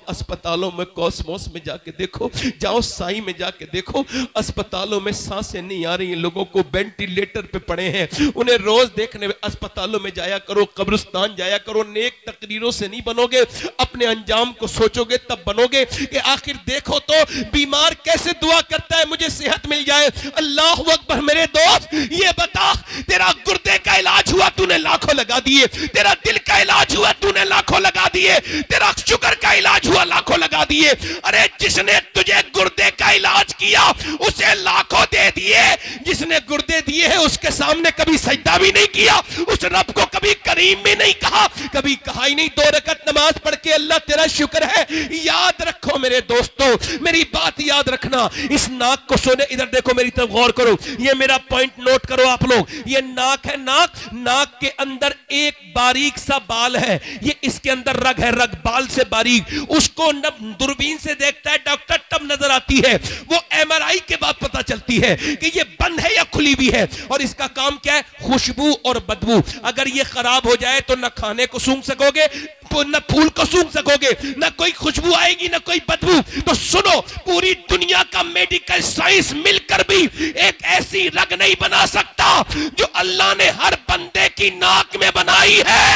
अस्पतालों में, कॉस्मोस में जाके देखो, जाओ साई में जाके देखो, अस्पतालों में सांसें नहीं आ रही हैं, लोगों को वेंटिलेटर पे पड़े हैं, उन्हें रोज देखने में अस्पतालों में जाया करो, कब्रिस्तान जाया करो। नेक तकरीरों से नहीं बनोगे, अपने अंजाम को सोचोगे तब बनोगे कि आखिर देखो तो बीमार कैसे दुआ करता है मुझे सेहत मिल जाए। अल्लाह अकबर। मेरे दोस्त ये बता, तेरा गुर्दे का इलाज हुआ तूने लाखों लगा दिए, तेरा दिल का इलाज हुआ तूने लाखों लगा दिए, तेरा शुगर का इलाज हुआ लाखों लगा दिए। अरे जिसने तुझे गुर्दे का इलाज किया उसे लाखों दे दिए, जिसने गुर्दे दिए हैं उसके सामने कभी सजदा भी नहीं किया, उस रब को कभी करीम भी नहीं कहा, कभी कहा ही नहीं 2 रकत नमाज पढ़ के अल्लाह तेरा शुक्र है। याद रखो मेरे दोस्तों, मेरी बात याद रखना। इस नाक को सुने, इधर देखो, मेरी तरफ गौर करो, ये मेरा पॉइंट नोट करो आप लोग। ये नाक है, नाक के अंदर एक बारीक सा बाल है, ये इसके अंदर रग है, रग बाल से बारीक, उसको दूरबीन से देखता है डॉक्टर तब नजर आती है, वो एमआरआई के बाद पता चलती है कि ये बंद है या खुली हुई है। और इसका काम क्या है? खुशबू और बदबू। अगर ये खराब हो जाए तो न खाने को सूंघ सकोगे, न फूल को सूंघ सकोगे, न कोई खुशबू आएगी, न कोई बदबू। तो सुनो, पूरी दुनिया का मेडिकल साइंस मिलकर भी एक ऐसी रग नहीं बना सकता जो अल्लाह ने हर बंदे की नाक में बनाई है।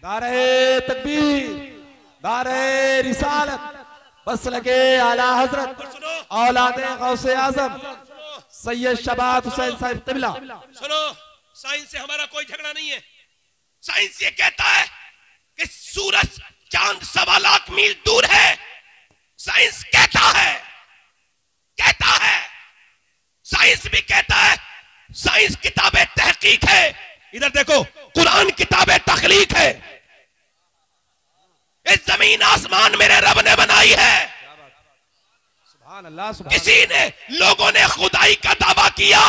नारे तकबीर, नारे रिसालत, बस लगे आला हजरत औलादे गौसे आजम सैयद शबात हुसैन साहिब क़िबला। सुनो, साइंस से हमारा कोई झगड़ा नहीं है। साइंस ये कहता है कि सूरज चांद 1.25 लाख मील दूर है। साइंस कहता है, साइंस भी कहता है। साइंस किताबें तहकीक है, इधर देखो, कुरान किताबें तखलीक है। इस जमीन आसमान मेरे रब ने बनाई है। सुभान अल्लाह, सुभान किसी ने, लोगों ने खुदाई का दावा किया,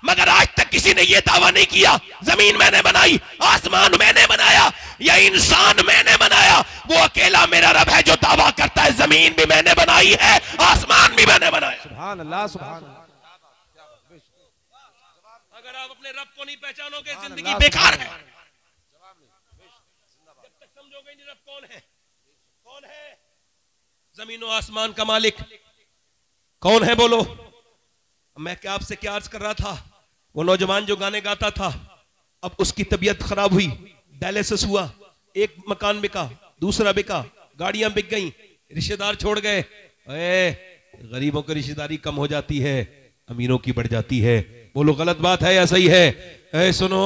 मगर आज तक किसी ने यह दावा नहीं किया जमीन मैंने बनाई, आसमान मैंने बनाया, या इंसान मैंने बनाया। वो अकेला मेरा रब है जो दावा करता है जमीन भी मैंने बनाई है, आसमान भी मैंने बनाया। सुभान अल्लाह, सुभान अल्लाह। अगर आप अपने रब को नहीं पहचानोगे जिंदगी बेकार है। जब तक समझोगे नहीं रब कौन है, कौन है जमीन और आसमान का मालिक, कौन है बोलो। मैं क्या आपसे क्या अर्ज कर रहा था, वो नौजवान जो गाने गाता था, अब उसकी तबीयत खराब हुई, डायलिसिस हुआ, एक मकान बिका, दूसरा बिका, गाड़ियां बिक गई, रिश्तेदार छोड़ गए। गरीबों की रिश्तेदारी कम हो जाती है, अमीरों की बढ़ जाती है। बोलो गलत बात है या सही है? सुनो,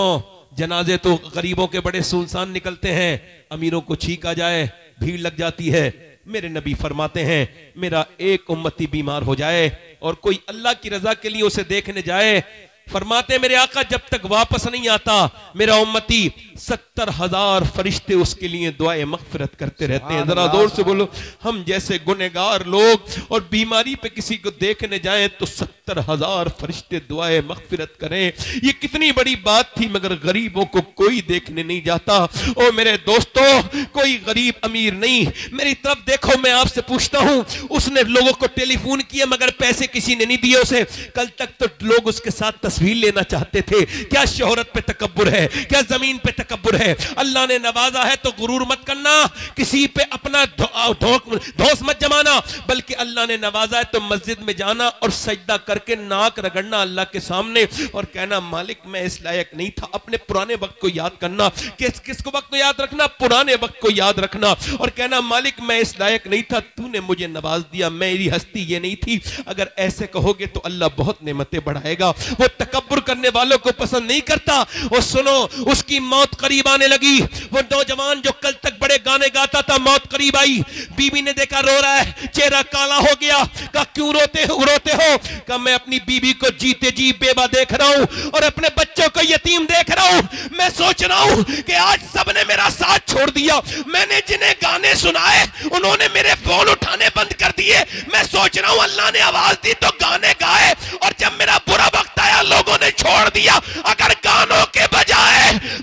जनाजे तो गरीबों के बड़े सुनसान निकलते हैं, अमीरों को छींक आ जाए भीड़ लग जाती है। मेरे नबी फरमाते हैं, मेरा एक उम्मती बीमार हो जाए और कोई अल्लाह की रजा के लिए उसे देखने जाए, फरमाते मेरे आका जब तक वापस नहीं आता मेरा उम्मती 70,000 फरिश्ते उसके लिए दुआए मगफिरत करते रहते हैं। जरा जोर से बोलो, हम जैसे गुनहगार लोग और बीमारी पे किसी को देखने जाएं तो 70,000 फरिश्ते दुआए मगफिरत करें। ये कितनी बड़ी बात थी, मगर गरीबों को कोई देखने नहीं जाता। ओ मेरे दोस्तों, कोई गरीब अमीर नहीं, मेरी तरफ देखो, मैं आपसे पूछता हूं, उसने लोगों को टेलीफोन किया मगर पैसे किसी ने नहीं दिए उसे। कल तक तो लोग उसके साथ तस्वीर लेना चाहते थे। क्या शोहरत पे तकब्बुर है? क्या जमीन पे तकब्बुर है? अल्लाह ने नवाजा है तो गुरूर मत करना, किसी पे अपना धौंस मत जमाना, बल्कि अल्लाह ने नवाजा है तो मस्जिद में जाना और सजदा करके नाक रगड़ना अल्लाह के सामने और कहना मालिक मैं इस लायक नहीं था। अपने पुराने वक्त को याद करना, किसको वक्त को याद रखना? पुराने वक्त को याद रखना और कहना मालिक मैं इस लायक नहीं था, तूने मुझे नवाज दिया, मेरी हस्ती ये नहीं थी। अगर ऐसे कहोगे तो अल्लाह बहुत नेमतें बढ़ाएगा। वो तकब्बुर करने वालों को पसंद नहीं करता। और सुनो, उसकी मौत करीब आने लगी। वो नौजवान जो कल तक बड़े गाने गाता था, मौत करीब आई, बीवी ने देखा रो रहा है, चेहरा काला हो गया। कहा क्यों रोते हो? कहा मैं अपनी बीवी को जीते जी बेवा देख रहा हूं और अपने बच्चों को यतीम देख रहा हूं। मैं सोच रहा हूं कि आज सबने मेरा साथ छोड़ दिया, मैंने जिन्हें गाने सुनाए उन्होंने मेरे फोन उठाने बंद कर दिए। मैं सोच रहा हूं अल्लाह ने आवाज दी तो गाने गाए, और जब मेरा बुरा वक्त आया लोगों ने छोड़ दिया। अगर गानों के बजाय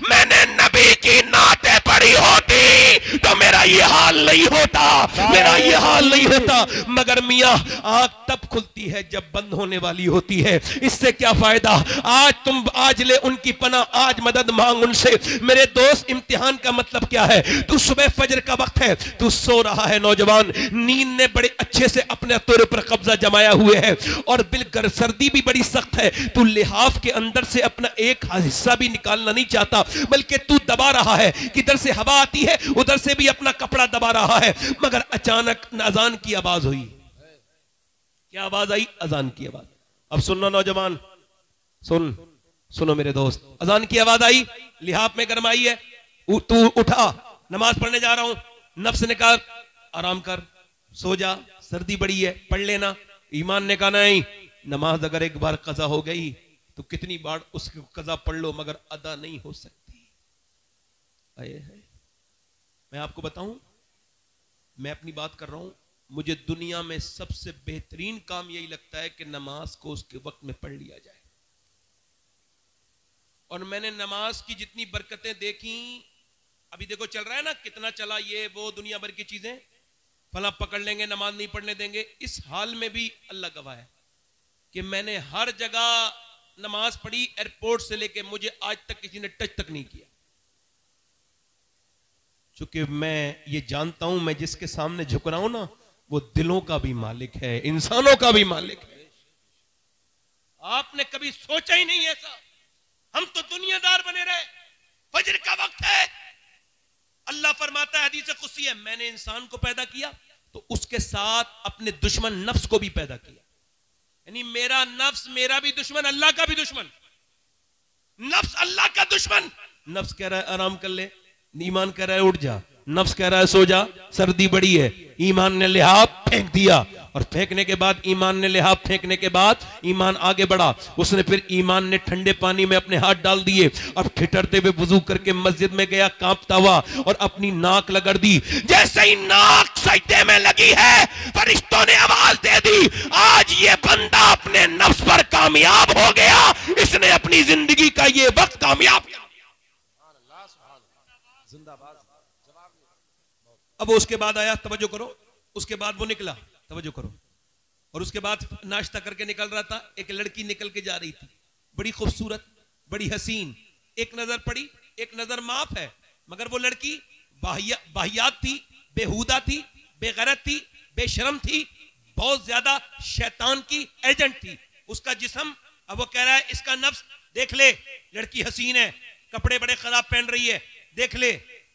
मैंने नबी की नाते पढ़ी होती तो मेरा मेरा ये हाल नहीं होता, मेरा ये हाल नहीं होता। मगर मियां आंख तब खुलती है जब बंद होने वाली होती है। इससे क्या फायदा? आज तुम आज ले उनकी पनाह, आज मदद मांग उनसे। मेरे दोस्त, इम्तिहान का मतलब क्या है? तू सुबह फजर का वक्त है, तू सो रहा है नौजवान, नींद ने बड़े अच्छे से अपने तेरे पर कब्जा जमाया हुए है और बिल्कुल सर्दी भी बड़ी सख्त है। तू लिहाफ के अंदर से अपना एक हिस्सा भी निकालना नहीं चाहता, बल्कि तू दबा रहा है। किधर से हवा आती है उधर से भी अपना कपड़ा दबा रहा है। मगर अचानक अजान की आवाज हुई। क्या आवाज आई? अजान की आवाज। अब सुनना नौजवान, सुनो मेरे दोस्त, अजान की आवाज आई, लिहाफ में गरमाई है, तू उठा, नमाज पढ़ने जा रहा हूं। नफ्स ने कहा आराम कर, सो जा, सर्दी बड़ी है, पढ़ लेना। ईमान ने कहा नहीं, नमाज अगर एक बार कजा हो गई तो कितनी बार उसको कजा पढ़ लो मगर अदा नहीं हो सकती। मैं आपको बताऊं, मैं अपनी बात कर रहा हूं, मुझे दुनिया में सबसे बेहतरीन काम यही लगता है कि नमाज को उसके वक्त में पढ़ लिया जाए। और मैंने नमाज की जितनी बरकतें देखी, अभी देखो चल रहा है ना, कितना चला ये वो दुनिया भर की चीजें, फला पकड़ लेंगे, नमाज नहीं पढ़ने देंगे। इस हाल में भी अल्लाह गवाह है कि मैंने हर जगह नमाज पढ़ी, एयरपोर्ट से लेके मुझे आज तक किसी ने टच तक नहीं किया। चूंकि मैं ये जानता हूं, मैं जिसके सामने झुक रहा हूं ना, वो दिलों का भी मालिक है, इंसानों का भी मालिक है। आपने कभी सोचा ही नहीं ऐसा। हम तो दुनियादार बने रहे। फजर का वक्त है, अल्लाह फरमाता है, हदीस कुदसी है, मैंने इंसान को पैदा किया तो उसके साथ अपने दुश्मन नफ्स को भी पैदा किया। यानी मेरा नफ्स मेरा भी दुश्मन, अल्लाह का भी दुश्मन। नफ्स अल्लाह का दुश्मन। नफ्स कह रहा है आराम कर ले, ईमान कह रहा है उठ जा। नफ्स कह रहा है सो जा, सर्दी बड़ी है। ईमान ने लिहाफ फेंक दिया और फेंकने के बाद, ईमान ने लिहाफ फेंकने के बाद ईमान आगे बढ़ा। उसने फिर ईमान ने ठंडे पानी में अपने हाथ डाल दिए और ठिठरते हुए वुजू करके मस्जिद में गया, कांपता हुआ, और अपनी नाक लगड़ दी। जैसे ही नाक सजदे में लगी है, फरिश्तों ने आवाज दे दी, आज ये बंदा अपने नफ्स पर कामयाब हो गया, इसने अपनी जिंदगी का ये वक्त कामयाब किया। अब उसके बाद आया, तवज्जो करो, उसके बाद वो निकला, तवज्जो करो, और उसके बाद नाश्ता करके निकल रहा था। एक लड़की निकल के जा रही थी, बड़ी खूबसूरत, बड़ी हसीन। एक नजर पड़ी, एक नजर माफ है, मगर वो लड़की बाहियात थी, बेहुदा थी, बेगैरत थी, बेशरम थी, बहुत ज्यादा शैतान की एजेंट थी। उसका जिस्म, अब वो कह रहा है इसका नफ्स देख ले, लड़की हसीन है, कपड़े बड़े खराब पहन रही है, देख ले।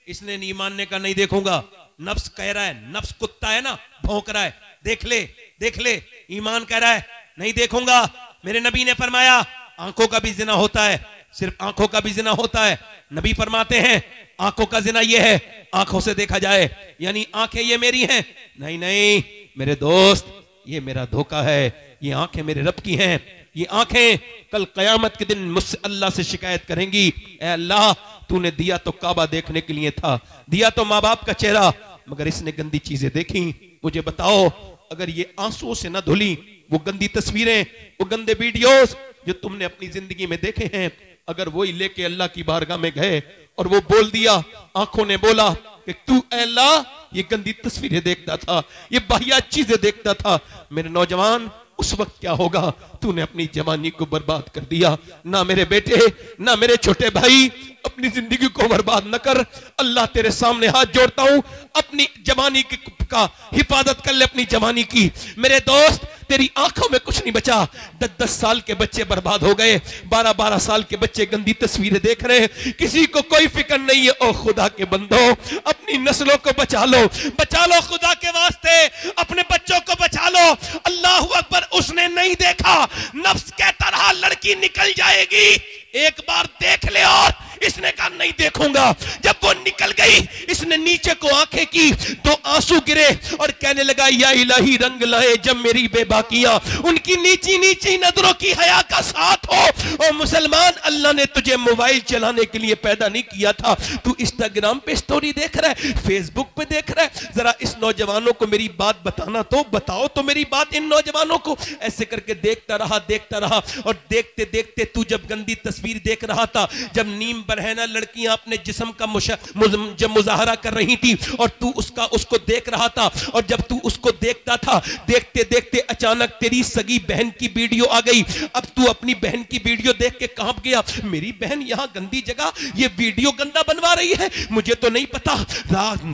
इसने ईमान ने कहा नहीं देखूंगा। नफ्स कह रहा है, नफ्स कुत्ता है ना, भौंक रहा है, देख ले देख ले। ईमान कह रहा है नहीं देखूंगा। मेरे नबी ने फरमाया आंखों का भी जिना होता है, सिर्फ आंखों का भी जिना होता है। नबी फरमाते हैं आंखों का जिना ये है, आंखों से देखा जाए, यानी आंखें ये मेरी हैं। नहीं नहीं मेरे दोस्त, ये मेरा धोखा है। ये आंखें मेरे रब की हैं। ये आंखें कल कयामत के दिन मुझसे अल्लाह से शिकायत करेंगी, ऐ अल्लाह तूने दिया तो काबा देखने के लिए था, दिया तो माँ बाप का चेहरा, मगर इसने गंदी चीजें देखी। मुझे बताओ, अगर ये आंसुओं से ना धुली वो गंदी तस्वीरें, वो गंदे वीडियोस जो तुमने अपनी जिंदगी में देखे हैं, अगर वही लेके अल्लाह की बारगाह में गए और वो बोल दिया, आंखों ने बोला कि तू ऐ अल्लाह ये गंदी तस्वीरें देखता था, ये बाहियात चीजें देखता था, मेरे नौजवान उस वक्त क्या होगा? तूने अपनी जवानी को बर्बाद कर दिया। ना मेरे बेटे, ना मेरे छोटे भाई, अपनी जिंदगी को बर्बाद न कर। अल्लाह तेरे सामने हाथ जोड़ता हूं, अपनी जवानी का हिफाजत कर ले, अपनी जवानी की। मेरे दोस्त तेरी आंखों में कुछ नहीं बचा। 10-10 साल के बच्चे बर्बाद हो गए, 12-12 साल के बच्चे गंदी तस्वीरें देख रहे हैं, किसी को कोई फिक्र नहीं है। ओ खुदा के बंदो, अपनी नस्लों को बचा लो खुदा के वास्ते, अपने बच्चों को बचा लो। अल्लाहू अकबर। उसने नहीं देखा, नफ्स कहता रहा लड़की निकल जाएगी, एक बार देख ले, और इसने कहा नहीं देखूंगा। जब वो निकल गई, इसने नीचे को आंखें की तो आंसू गिरे और कहने लगा या इलाही रंग लाए जब मेरी बेबाकियां, उनकी नीची नीची नजरों की हया का साथ हो। और मुसलमान, अल्लाह ने तुझे मोबाइल चलाने के लिए पैदा नहीं किया था। तू इंस्टाग्राम पे स्टोरी देख रहा है, फेसबुक पे देख रहा है। जरा इस नौजवानों को मेरी बात बताना तो बताओ तो मेरी बात इन नौजवानों को। ऐसे करके देखता रहा और देखते देखते तू जब गंदी तस्वीर देख रहा था, जब नीम बरहना लड़कियां अपने जिस्म का जब मुजाहरा सहारा कर रही थी और तू उसको देख रहा था। और जब तू उसको देखता था, देखते देखते अचानक तेरी सगी बहन की वीडियो आ गई। अब तू अपनी बहन की वीडियो देख के कांप गया, मेरी बहन यहां गंदी जगह ये वीडियो गंदा बनवा रही है, मुझे तो नहीं पता।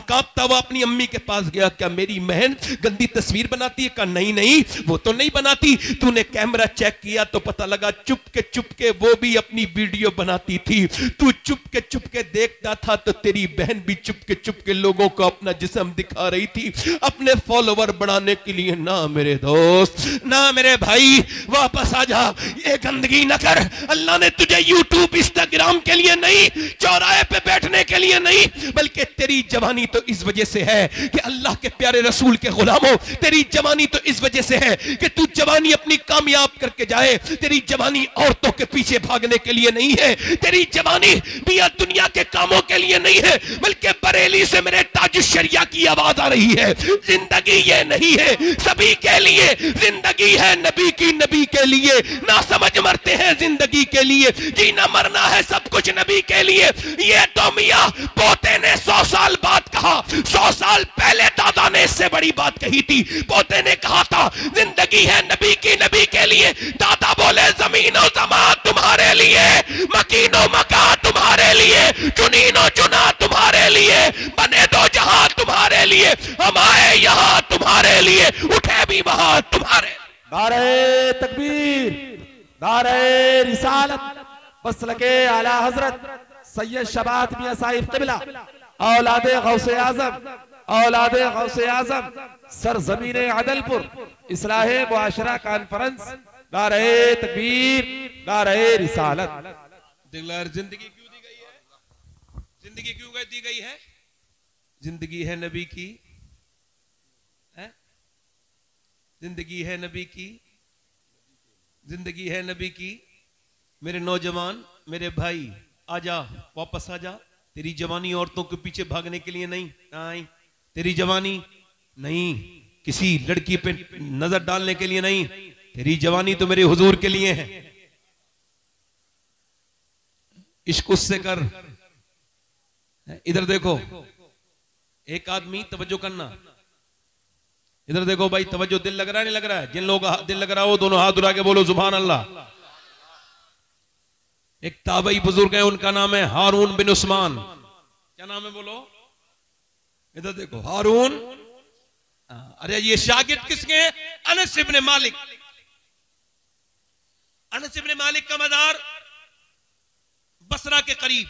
कांपता हुआ अपनी अम्मी के पास गया, क्या मेरी बहन गंदी तस्वीर बनाती है? कहा नहीं नहीं, वो तो नहीं बनाती। तूने कैमरा चेक किया तो पता लगा चुपके वो भी अपनी वीडियो बनाती थी। तू चुपके देखता था तो तेरी बहन भी चुपके लोगों को अपना जिस्म दिखा रही थी, अपने फॉलोवर बढ़ाने के लिए। ना मेरे दोस्त, ना मेरे भाई, वापस आ जा, ये गंदगी न कर। अल्लाह ने तुझे यूट्यूब इंस्टाग्राम के लिए नहीं, चौराहे पे बैठने के लिए नहीं, बल्कि तेरी जवानी तो इस वजह से है कि अल्लाह के प्यारे रसूल के गुलामों, तेरी जवानी तो इस वजह से है कि तू जवानी अपनी कामयाब करके जाए। तेरी जवानी औरतों के पीछे भागने के लिए नहीं है, तेरी जवानी भी दुनिया के कामों के लिए नहीं है, बल्कि बरेली से मेरे ताज शरिया की आवाज आ रही है, जिंदगी ये नहीं है सभी के लिए, जिंदगी है नबी की, नबी के लिए। ना समझ मरते हैं जिंदगी के लिए, जीना मरना है सब कुछ नबी के लिए। ये तो मियां पोते ने 100 साल बाद कहा, 100 साल पहले दादा ने इससे बड़ी बात कही थी। पोते ने कहा था जिंदगी है नबी की, नबी के लिए। दादा बोले जमीनो जमा तुम्हारे लिए, मकीनो मका तुम्हारे लिए, चुनीनो चुना तुम्हारे लिए, बने दो जहां तुम्हारे लिए, हम आए यहां तुम्हारे लिए, उठे भी वहां तुम्हारे। नारे तकबीर, नारे रिसालत, मसलके आला हजरत सैयद शबात मियां साहिब क़िबला, औलादे गौसे आज़म, औलादे गौसे आज़म, सरज़मीने अदलपुर, इस्लाहे मुआशरा कॉन्फ्रेंस। नारे तकबीर, नारे रिसालत। जिंदगी क्यों दी गई है? जिंदगी क्यों दी गई है? जिंदगी है नबी की, है? जिंदगी है नबी की, जिंदगी है नबी की। मेरे नौजवान, मेरे भाई, आजा, वापस आजा। तेरी जवानी औरतों के पीछे भागने के लिए नहीं, तेरी जवानी नहीं किसी लड़की पे नजर डालने के लिए नहीं, तेरी जवानी तो मेरे हुजूर के लिए है। इश्क उससे कर। इधर देखो, एक आदमी, तवज्जो करना, इधर देखो भाई, तवज्जो। दिल लग रहा है नहीं लग रहा है? जिन लोगों का दिल लग रहा हो दोनों हाथ उठा के बोलो सुभान अल्लाह। एक ताबई बुजुर्ग है, उनका नाम है हारून बिन उस्मान। क्या नाम है बोलो? इधर देखो, हारून। अरे ये शागिर्द किसके हैं? अनस इब्न मालिक। अनस इब्न मालिक का मज़ार बसरा के करीब।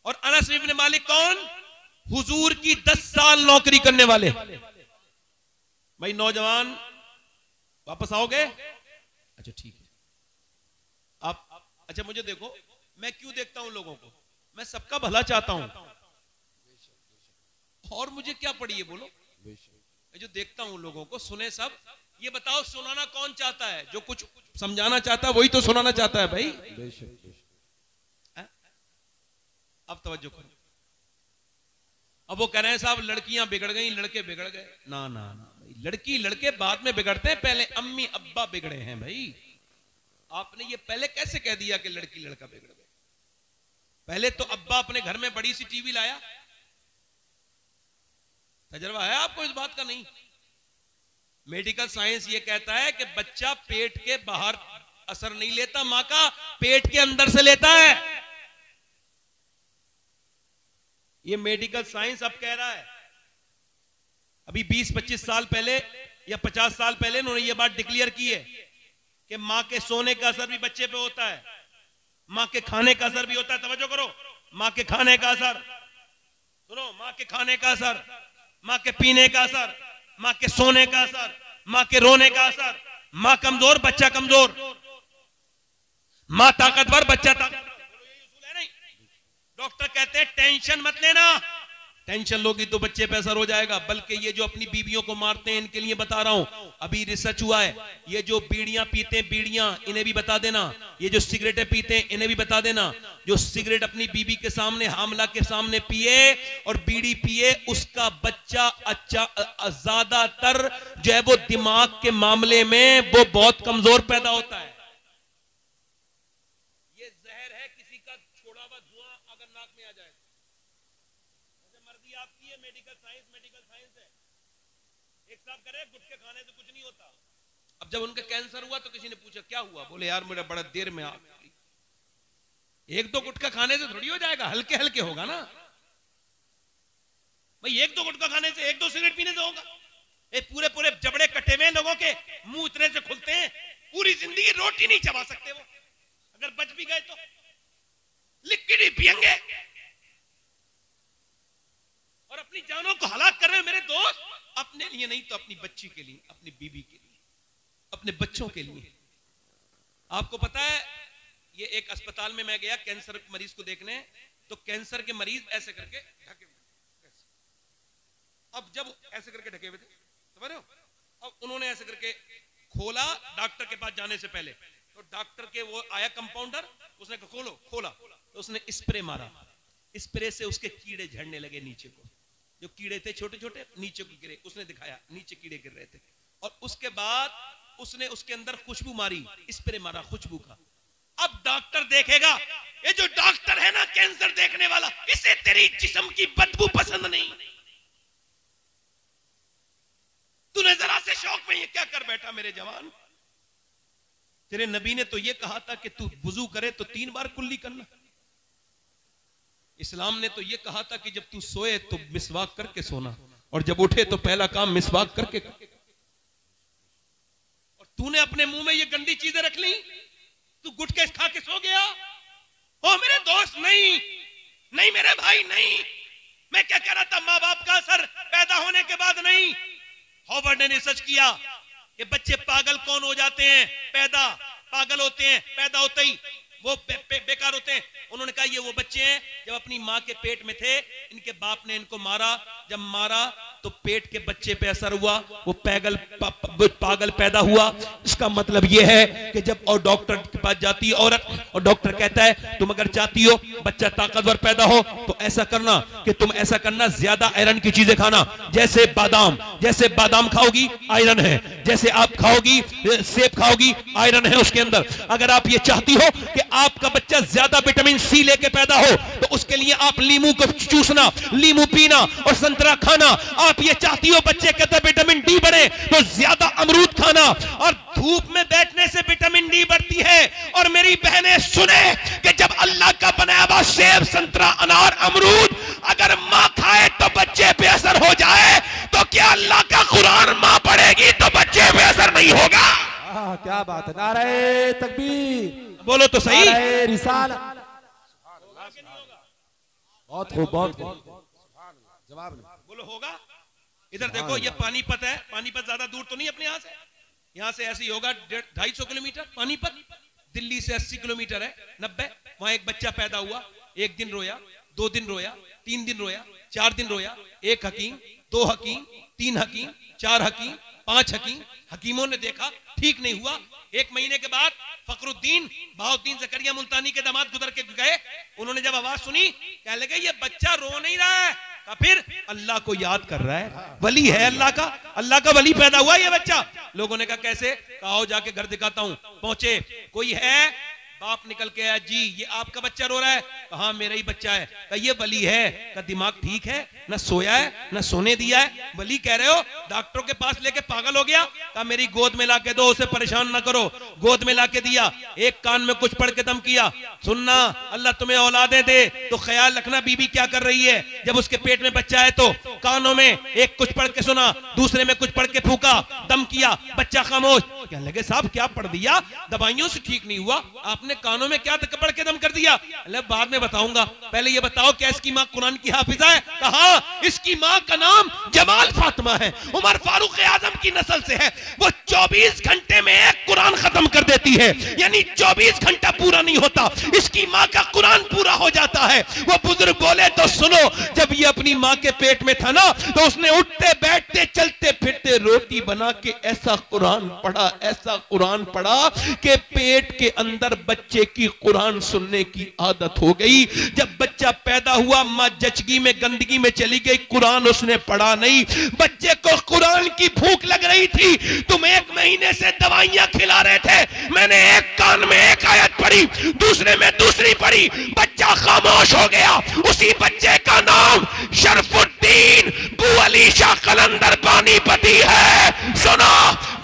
और अनस इब्न मालिक कौन? हुजूर की 10 साल नौकरी करने वाले। भाई नौजवान, वापस आओगे? अच्छा ठीक है। आप अच्छा मुझे देखो, मैं क्यों देखता हूं लोगों को? मैं सबका भला चाहता हूं, और मुझे क्या पड़ी है बोलो? मैं जो देखता हूं लोगों को, सुने सब। ये बताओ सुनाना कौन चाहता है? जो कुछ समझाना चाहता है वही तो सुनाना चाहता है भाई। अब तवज्जो करो। अब वो कह रहे हैं साहब लड़कियां बिगड़ गई, लड़के बिगड़ गए। ना ना ना भाई, लड़की लड़के बाद में बिगड़ते हैं, पहले अम्मी अब्बा बिगड़े हैं भाई। आपने ये पहले कैसे कह दिया कि लड़की लड़का बिगड़ गए? पहले तो अब्बा अपने घर में बड़ी सी टीवी लाया। तजर्बा है आपको इस बात का? नहीं। मेडिकल साइंस ये कहता है कि बच्चा पेट के बाहर असर नहीं लेता, मां का पेट के अंदर से लेता है। ये मेडिकल साइंस अब कह रहा है। अभी 20-25 साल पहले या 50 साल पहले उन्होंने ये बात डिक्लेयर की है कि मां के सोने का असर भी बच्चे पे होता है, मां के खाने का असर भी होता है। तवज्जो करो, मां के खाने का असर सुनो, मां के खाने का असर, मां के पीने का असर, मां के सोने का असर, मां के रोने का असर। मां कमजोर, बच्चा कमजोर। मां ताकतवर, बच्चा ताकतवर। डॉक्टर कहते हैं टेंशन मत लेना, टेंशन लोगी तो बच्चे पे असर हो जाएगा। बल्कि ये जो अपनी बीवियों को मारते हैं इनके लिए बता रहा हूं, अभी रिसर्च हुआ है। ये जो बीड़ियां पीते हैं, बीड़ियां, इन्हें भी बता देना। ये जो सिगरेटें पीते हैं इन्हें भी बता देना। जो सिगरेट अपनी बीवी के सामने, हामला के सामने पिए और बीड़ी पिए, उसका बच्चा अच्छा ज्यादातर जो है वो दिमाग के मामले में वो बहुत कमजोर पैदा होता है। ये जहर है, किसी का छोड़ा हुआ धुआं अगर नाक में आ जाए। साहब करे गुटखे खाने से कुछ नहीं होता। अब जब उनका कैंसर हुआ तो किसी ने पूछा क्या हुआ, बोले यार मेरा बड़ा देर में आग लगी। एक दो गुटखा खाने से थोड़ी हो जाएगा, हल्के हल्के होगा ना भाई। एक दो गुटखा खाने से, एक दो सिगरेट पीने से होगा? पूरे पूरे जबड़े कटे हुए लोगों के मुंह इतने से खुलते हैं, पूरी जिंदगी रोटी नहीं चबा सकते वो, अगर बच भी गए तो लिक्विड ही पिएंगे और अपनी जानों को हलाक कर रहे हैं मेरे दोस्त। अपने लिए नहीं तो अपनी बच्ची के लिए, अपनी बीबी के लिए, अपने बच्चों के लिए। आपको पता है ये एक अस्पताल में मैं गया कैंसर मरीज को देखने, तो कैंसर के मरीज ऐसे करके ढके हुए, अब जब ऐसे करके ढके हुए थे, समझ रहे हो, अब उन्होंने ऐसे करके खोला डॉक्टर के पास जाने से पहले, तो डॉक्टर के वो आया कंपाउंडर, उसने खोलो खोला तो उसने स्प्रे मारा, स्प्रे से उसके कीड़े झड़ने लगे नीचे को, जो कीड़े थे छोटे छोटे नीचे को गिरे, उसने दिखाया नीचे कीड़े गिर रहे थे। और उसके बाद उसने उसके अंदर खुशबू मारी, स्प्रे मारा खुशबू का। अब डॉक्टर देखेगा, ये जो डॉक्टर है ना कैंसर देखने वाला, इसे तेरी जिस्म की बदबू पसंद नहीं, तूने जरा से शौक में ये क्या कर बैठा मेरे जवान। तेरे नबी ने तो ये कहा था कि तू वुजू करे तो 3 बार कुल्ली करना। इस्लाम ने तो ये कहा था कि जब तू सोए तो मिसवाक करके सोना, और जब उठे तो पहला काम मिसवाक करके। और तूने अपने मुंह में ये गंदी चीजें रख ली, तू गुटखे खा के सो गया। ओ मेरे दोस्त, नहीं नहीं मेरे भाई, नहीं। मैं क्या कह रहा था, माँ बाप का असर पैदा होने के बाद नहीं। हार्वर्ड ने रिसर्च किया कि बच्चे पागल कौन हो जाते हैं, पैदा पागल होते हैं, पैदा होते ही वो बेकार होते हैं। उन्होंने कहा ये वो बच्चे हैं जब अपनी माँ के पेट में थे, इनके बाप ने इनको मारा, जब मारा तो पेट के बच्चे पे असर हुआ, वो पागल पैदा हुआ। इसका मतलब ये है कि जब और डॉक्टर के पास जाती है औरत, और डॉक्टर कहता है तुम अगर चाहती हो बच्चा ताकतवर पैदा हो तो ऐसा करना कि तुम ऐसा करना, ज्यादा आयरन की चीजें खाना, जैसे बादाम खाओगी आयरन है, जैसे आप खाओगी सेब खाओगी आयरन है उसके अंदर। अगर आप ये चाहती हो कि आपका बच्चा ज्यादा विटामिन सी लेके पैदा हो तो उसके लिए आप लीमू को चूसना, लीमू पीना और संतरा खाना। आप ये चाहती हो बच्चे के अंदर विटामिन डी बढ़े तो ज्यादा अमरूद खाना, और धूप में बैठने से विटामिन डी बढ़ती है। और मेरी बहनें सुने कि जब अल्लाह का बनाया हुआ सेब संतरा अनार अमरूद अगर माँ खाए तो बच्चे पे असर हो जाए, तो क्या अल्लाह का कुरान माँ पढ़ेगी तो बच्चे पे असर नहीं होगा? क्या बात है, नारे तकबीर, बोलो तो सही। नारे रिसालत, बहुत खूब, बहुत खूब, जवाब बोलो होगा। इधर देखो ये पानीपत है, पानीपत ज्यादा दूर तो नहीं अपने यहाँ से ऐसे ही होगा 250 किलोमीटर पानीपत, दिल्ली से 80 किलोमीटर है, 90। वहां एक बच्चा पैदा हुआ, 1 दिन रोया, 2 दिन रोया, 3 दिन रोया, 4 दिन रोया। 1 हकीम, 2 हकीम, 3 हकीम, 4 हकीम, 5 हकीम, हकीमों ने देखा ठीक नहीं हुआ। 1 महीने के बाद फखरुद्दीन बहाउद्दीन जकरिया मुल्तानी के दामाद गुजर के गए, उन्होंने जब आवाज सुनी कहने लगे ये बच्चा रो नहीं रहा है, फिर अल्लाह को याद कर रहा है, वली है अल्लाह का वली पैदा हुआ ये बच्चा। लोगों ने कहा कैसे? कहा जाके घर दिखाता हूं। पहुंचे, कोई है? बाप निकल के आया, जी ये आपका बच्चा रो रहा है? कहा मेरा ही बच्चा है। कहा ये वली है? का दिमाग ठीक है? ना सोया है ना सोने दिया है, वली कह रहे हो? डॉक्टरों के पास लेके पागल हो गया। कहा मेरी गोद में लाके दो, उसे परेशान ना करो। गोद में लाके दिया, एक कान में कुछ पढ़ के दम किया, सुनना अल्लाह तुम्हें औलादे दे तो ख्याल रखना बीबी क्या कर रही है। जब उसके पेट में बच्चा है तो कानों में एक कुछ पढ़ के सुना, दूसरे में कुछ पढ़ के फूका, दम किया, बच्चा खामोश। कहने लगे साहब क्या पढ़ दिया? दवाइयों से ठीक नहीं हुआ, आपने कानों में क्या पढ़ के दम कर दिया? बाद में बताऊंगा, पहले ये बताओ क्या इसकी मां कुरान की हाफिजा है? कहा इसकी मां का नाम जमाल फातिमा है, उमर फारूक आजम की नस्ल से है। वो 24 घंटे में एक कुरान खत्म कर देती है, यानी 24 घंटा पूरा नहीं होता इसकी मां का कुरान पूरा हो जाता है। वो बुजुर्ग बोले तो सुनो, जब ये अपनी मां के पेट में था ना तो उसने उठते बैठते चलते फिरते रोटी बना के ऐसा कुरान पढ़ा कि पेट के अंदर बच्चे की कुरान सुनने की आदत हो गई। जब बच्चा पैदा हुआ मां जचगी में गंदगी में चली गई, कुरान उसने पढ़ा नहीं। बच्चे को कुरान की भूख लग रही थी, तुम 1 महीने से दवाइयां खिला रहे थे, मैंने एक कान में एक आयत पढ़ी, दूसरे में दूसरी पढ़ी, बच्चा खामोश हो गया। उसी बच्चे का नाम शरफुद्दीन बू अली शाह कलंदर पानीपती है। सुनो,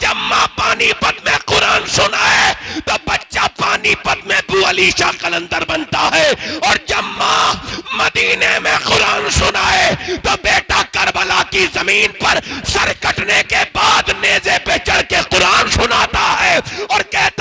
जब माँ पानीपत में कुरान सुनाए तो बच्चा पानीपत में अबू अली शाह कलंदर बनता है, और जब माँ मदीने में कुरान सुनाए तो बेटा करबला की जमीन पर सर कटने के बाद नेज़े पे चढ़ के कुरान सुनाता है और कहता